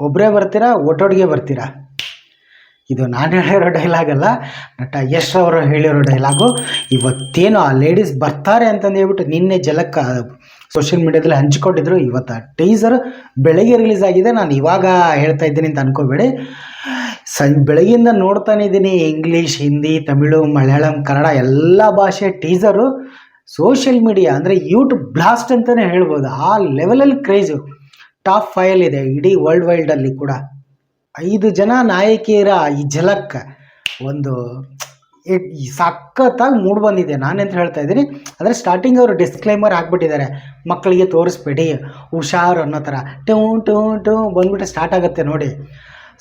ಒಬ್ಬರೇ ಬರ್ತೀರಾ ಒಟ್ಟೊಟ್ಟಿಗೆ ಬರ್ತೀರಾ? ಇದು ನಾನು ಹೇಳಿರೋ ಡೈಲಾಗ್ ಅಲ್ಲ, ನಟ ಯಶ್ ಅವರು ಹೇಳಿರೋ ಡೈಲಾಗು. ಇವತ್ತೇನು ಆ ಲೇಡೀಸ್ ಬರ್ತಾರೆ ಅಂತಂದು ಹೇಳ್ಬಿಟ್ಟು ನಿನ್ನೆ ಝಲಕ್ ಸೋಷಿಯಲ್ ಮೀಡಿಯಾದಲ್ಲಿ ಹಂಚ್ಕೊಂಡಿದ್ರು. ಇವತ್ತು ಆ ಟೀಸರ್ ಬೆಳಗ್ಗೆ ರಿಲೀಸ್ ಆಗಿದೆ. ನಾನು ಇವಾಗ ಹೇಳ್ತಾ ಇದ್ದೀನಿ ಅಂತ ಅನ್ಕೋಬೇಡಿ. ಬೆಳಗ್ಗಿಂದ ನೋಡ್ತಾನೆ ಇದ್ದೀನಿ. ಇಂಗ್ಲೀಷ್, ಹಿಂದಿ, ತಮಿಳು, ಮಲಯಾಳಂ, ಕನ್ನಡ ಎಲ್ಲ ಭಾಷೆ ಟೀಸರು ಸೋಷಿಯಲ್ ಮೀಡಿಯಾ ಅಂದರೆ ಯೂಟ್ಯೂಬ್ ಬ್ಲಾಸ್ಟ್ ಅಂತಲೇ ಹೇಳ್ಬೋದು. ಆ ಲೆವೆಲಲ್ಲಿ ಕ್ರೇಜು ಟಾಪ್ 5 ಇದೆ ಇಡೀ ವರ್ಲ್ಡ್ ವೈಲ್ಡಲ್ಲಿ ಕೂಡ. 5 ಜನ ನಾಯಕಿಯರ ಈ ಝಲಕ್ ಒಂದು ಸಖತ್ತಾಗಿ ಮೂಡ್ ಬಂದಿದೆ. ನಾನೆಂತ ಹೇಳ್ತಾ ಇದ್ದೀನಿ ಅಂದರೆ ಸ್ಟಾರ್ಟಿಂಗ್ ಅವರು ಡಿಸ್ಕ್ಲೈಮರ್ ಹಾಕ್ಬಿಟ್ಟಿದ್ದಾರೆ, ಮಕ್ಕಳಿಗೆ ತೋರಿಸ್ಬೇಡಿ ಹುಷಾರು ಅನ್ನೋ ಥರ. ಟೂ ಟೂ ಟೂ ಬಂದ್ಬಿಟ್ಟು ಸ್ಟಾರ್ಟ್ ಆಗುತ್ತೆ ನೋಡಿ.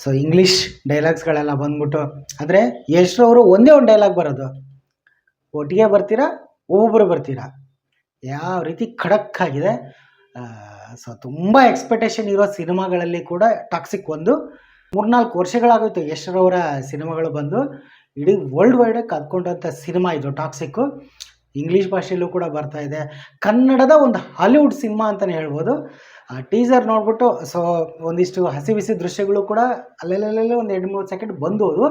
ಸೊ ಇಂಗ್ಲೀಷ್ ಡೈಲಾಗ್ಸ್ಗಳೆಲ್ಲ ಬಂದ್ಬಿಟ್ಟು, ಅಂದರೆ ಯಶ್ರವರು ಒಂದೇ ಒಂದು ಡೈಲಾಗ್ ಬರೋದು, ಒಟ್ಟಿಗೆ ಬರ್ತೀರಾ ಒಬ್ಬೊಬ್ಬರು ಬರ್ತೀರಾ. ಯಾವ ರೀತಿ ಖಡಕ್ ಆಗಿದೆ. ಸೊ ತುಂಬ ಎಕ್ಸ್ಪೆಕ್ಟೇಷನ್ ಇರೋ ಸಿನಿಮಾಗಳಲ್ಲಿ ಕೂಡ ಟಾಕ್ಸಿಕ್ ಒಂದು 3-4 ವರ್ಷಗಳಾಗೋಯ್ತು ಯಶ್ರವರ ಸಿನಿಮಾಗಳು ಬಂದು. ಇಡೀ ವರ್ಲ್ಡ್ ವೈಡಾಗಿ ಕದ್ಕೊಂಡಂಥ ಸಿನಿಮಾ ಇದು ಟಾಕ್ಸಿಕ್ಕು. ಇಂಗ್ಲೀಷ್ ಭಾಷೆಯಲ್ಲೂ ಕೂಡ ಬರ್ತಾ ಇದೆ. ಕನ್ನಡದ ಒಂದು ಹಾಲಿವುಡ್ ಸಿನಿಮಾ ಅಂತಲೇ ಹೇಳ್ಬೋದು. ಟೀಸರ್ ನೋಡ್ಬಿಟ್ಟು ಸೊ ಒಂದಿಷ್ಟು ಹಸಿ ಬಿಸಿ ದೃಶ್ಯಗಳು ಕೂಡ ಅಲ್ಲೆಲ್ಲೇ ಒಂದು 2-3 ಸೆಕೆಂಡ್ ಬಂದೋದು.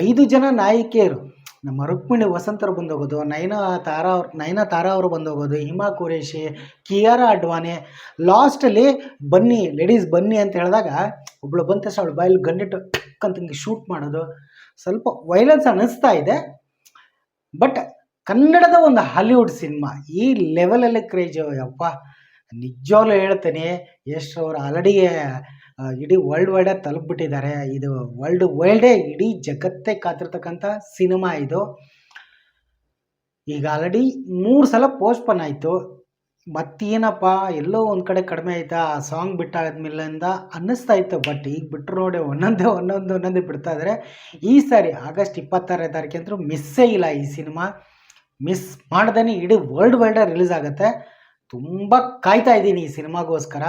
5 ಜನ ನಾಯಕಿಯರು, ನಮ್ಮ ರುಕ್ಮಿಣಿ ವಸಂತರು ಬಂದೋಗೋದು, ನಯನತಾರಾ ಅವರು ಬಂದೋಗೋದು, ಹಿಮಾ ಕುರೇಶಿ, ಕಿಯಾರಾ ಅಡ್ವಾಣಿ. ಲಾಸ್ಟಲ್ಲಿ ಬನ್ನಿ ಲೇಡೀಸ್ ಬನ್ನಿ ಅಂತ ಹೇಳಿದಾಗ ಒಬ್ಳು ಬಂದ ತಕ್ಷಣ ಅವಳು ಬಾಯಲ್ಲಿ ಗನ್ನಿಟ್ಟು ಅಂತಂಗೆ ಶೂಟ್ ಮಾಡೋದು, ಸ್ವಲ್ಪ ವೈಲೆನ್ಸ್ ಅನ್ನಿಸ್ತಾ ಇದೆ. ಬಟ್ ಕನ್ನಡದ ಒಂದು ಹಾಲಿವುಡ್ ಸಿನಿಮಾ ಈ ಲೆವೆಲಲ್ಲಿ ಕ್ರೇಜ್. ಯಪ್ಪ ನಿಜವಾಗ್ಲೂ ಹೇಳ್ತೇನೆ, ಯಶ್ ಅವರು ಆಲ್ರೆಡಿ ಇಡೀ ವರ್ಲ್ಡ್ ವೈಡಾಗಿ ತಲುಪಿಬಿಟ್ಟಿದ್ದಾರೆ. ಇದು ವರ್ಲ್ಡ್ ವೈಲ್ಡೇ ಇಡೀ ಜಗತ್ತೇ ಕಾತಿರ್ತಕ್ಕಂಥ ಸಿನಿಮಾ ಇದು. ಈಗ ಆಲ್ರೆಡಿ 3 ಸಲ ಪೋಸ್ಟ್ಪೋನ್ ಆಯಿತು. ಮತ್ತೇನಪ್ಪ ಎಲ್ಲೋ ಒಂದು ಕಡೆ ಕಡಿಮೆ ಆಯಿತಾ ಆ ಸಾಂಗ್ ಬಿಟ್ಟಾದ್ಮೇಲಿಂದ ಅನ್ನಿಸ್ತಾ ಇತ್ತು. ಬಟ್ ಈಗ ಬಿಟ್ಟರು ನೋಡಿ ಒಂದೊಂದೇ ಬಿಡ್ತಾ ಇದ್ದಾರೆ. ಈ ಸಾರಿ ಆಗಸ್ಟ್ 26ನೇ ತಾರೀಕಂತೂ ಮಿಸ್ಸೇ ಇಲ್ಲ. ಈ ಸಿನಿಮಾ ಮಿಸ್ ಮಾಡ್ದೇ ಇಡೀ ವರ್ಲ್ಡ್ ವೈಡಾಗಿ ರಿಲೀಸ್ ಆಗುತ್ತೆ. ತುಂಬ ಕಾಯ್ತಾ ಇದ್ದೀನಿ ಈ ಸಿನಿಮಾಗೋಸ್ಕರ.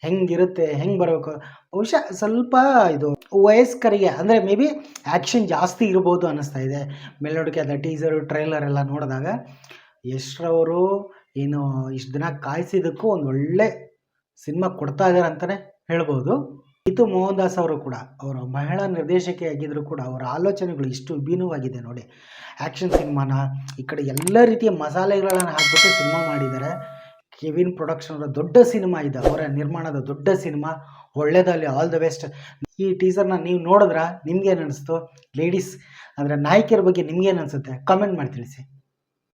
ಹೆಂಗಿರುತ್ತೆ, ಹೆಂಗೆ ಬರಬೇಕು. ಬಹುಶಃ ಸ್ವಲ್ಪ ಇದು ವಯಸ್ಕರಿಗೆ ಅಂದರೆ ಮೇ ಬಿ ಆ್ಯಕ್ಷನ್ ಜಾಸ್ತಿ ಇರ್ಬೋದು ಅನ್ನಿಸ್ತಾ ಇದೆ ಮೇಲ್ನೋಟಕ್ಕೆ. ಅದು ಟೀಸರು ಟ್ರೈಲರ್ ಎಲ್ಲ ನೋಡಿದಾಗ ಯಶ್ರವರು ಏನು ಇಷ್ಟು ದಿನ ಕಾಯಿಸಿದ್ದಕ್ಕೂ ಒಂದು ಒಳ್ಳೆ ಸಿನಿಮಾ ಕೊಡ್ತಾ ಇದ್ದಾರೆ ಅಂತಲೇ ಹೇಳ್ಬೋದು. ಇದು ಮೋಹನ್ ದಾಸ್ ಅವರು ಕೂಡ ಅವರ ಮಹಿಳಾ ನಿರ್ದೇಶಕಿ ಆಗಿದ್ದರೂ ಕೂಡ ಅವರ ಆಲೋಚನೆಗಳು ಇಷ್ಟು ವಿಭಿನ್ನವಾಗಿದೆ ನೋಡಿ. ಆ್ಯಕ್ಷನ್ ಸಿನಿಮಾನ ಈ ಕಡೆ ಎಲ್ಲ ರೀತಿಯ ಮಸಾಲೆಗಳನ್ನು ಹಾಕ್ಬಿಟ್ಟು ಸಿನಿಮಾ ಮಾಡಿದ್ದಾರೆ. ಕೆವಿನ್ ಪ್ರೊಡಕ್ಷನ್ ಅವರ ದೊಡ್ಡ ಸಿನಿಮಾ ಇದೆ, ಅವರ ನಿರ್ಮಾಣದ ದೊಡ್ಡ ಸಿನಿಮಾ. ಒಳ್ಳೆಯದಲ್ಲಿ ಆಲ್ ದ ಬೆಸ್ಟ್. ಈ ಟೀಸರ್ನ ನೀವು ನೋಡಿದ್ರೆ ನಿಮ್ಗೇನು ಅನಿಸ್ತು? ಲೇಡೀಸ್ ಅಂದರೆ ನಾಯಕಿಯರ ಬಗ್ಗೆ ನಿಮ್ಗೇನು ಅನಿಸುತ್ತೆ? ಕಾಮೆಂಟ್ ಮಾಡಿ ತಿಳಿಸಿ.